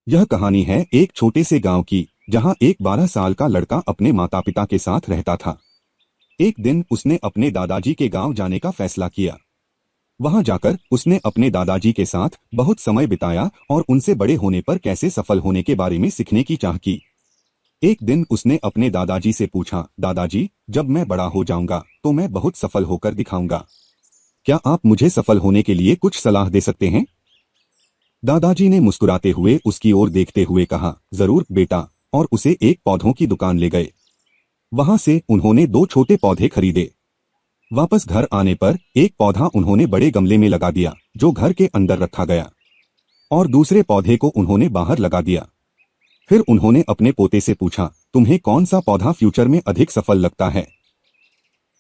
यह कहानी है एक छोटे से गांव की, जहां एक 12 साल का लड़का अपने माता पिता के साथ रहता था। एक दिन उसने अपने दादाजी के गांव जाने का फैसला किया। वहां जाकर उसने अपने दादाजी के साथ बहुत समय बिताया और उनसे बड़े होने पर कैसे सफल होने के बारे में सीखने की चाह की। एक दिन उसने अपने दादाजी से पूछा, दादाजी, जब मैं बड़ा हो जाऊंगा तो मैं बहुत सफल होकर दिखाऊंगा। क्या आप मुझे सफल होने के लिए कुछ सलाह दे सकते हैं? दादाजी ने मुस्कुराते हुए उसकी ओर देखते हुए कहा, जरूर बेटा, और उसे एक पौधों की दुकान ले गए। वहां से उन्होंने दो छोटे पौधे खरीदे। वापस घर आने पर एक पौधा उन्होंने बड़े गमले में लगा दिया, जो घर के अंदर रखा गया, और दूसरे पौधे को उन्होंने बाहर लगा दिया। फिर उन्होंने अपने पोते से पूछा, तुम्हें कौन सा पौधा फ्यूचर में अधिक सफल लगता है?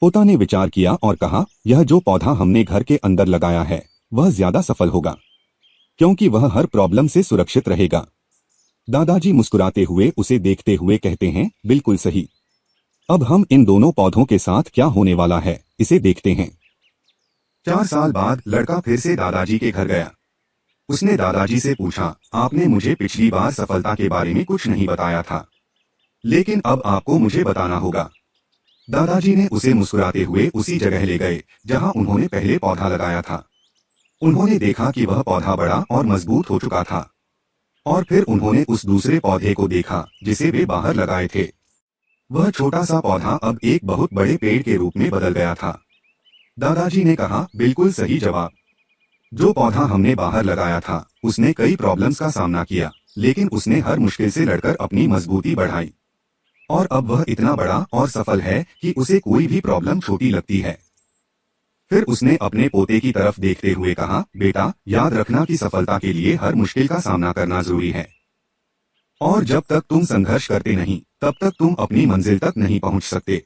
पोता ने विचार किया और कहा, यह जो पौधा हमने घर के अंदर लगाया है वह ज्यादा सफल होगा, क्योंकि वह हर प्रॉब्लम से सुरक्षित रहेगा। दादाजी मुस्कुराते हुए उसे देखते हुए कहते हैं, बिल्कुल सही। अब हम इन दोनों पौधों के साथ क्या होने वाला है इसे देखते हैं। 4 साल बाद लड़का फिर से दादाजी के घर गया। उसने दादाजी से पूछा, आपने मुझे पिछली बार सफलता के बारे में कुछ नहीं बताया था, लेकिन अब आपको मुझे बताना होगा। दादाजी ने उसे मुस्कुराते हुए उसी जगह ले गए जहां उन्होंने पहले पौधा लगाया था। उन्होंने देखा कि वह पौधा बड़ा और मजबूत हो चुका था, और फिर उन्होंने उस दूसरे पौधे को देखा जिसे वे बाहर लगाए थे। वह छोटा सा पौधा अब एक बहुत बड़े पेड़ के रूप में बदल गया था। दादाजी ने कहा, बिल्कुल सही जवाब। जो पौधा हमने बाहर लगाया था उसने कई प्रॉब्लम्स का सामना किया, लेकिन उसने हर मुश्किल से लड़कर अपनी मजबूती बढ़ाई, और अब वह इतना बड़ा और सफल है कि उसे कोई भी प्रॉब्लम छोटी लगती है। फिर उसने अपने पोते की तरफ देखते हुए कहा, बेटा, याद रखना कि सफलता के लिए हर मुश्किल का सामना करना जरूरी है, और जब तक तुम संघर्ष करते नहीं तब तक तुम अपनी मंजिल तक नहीं पहुंच सकते।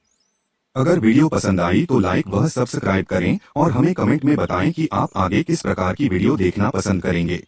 अगर वीडियो पसंद आई तो लाइक व सब्सक्राइब करें और हमें कमेंट में बताएं कि आप आगे किस प्रकार की वीडियो देखना पसंद करेंगे।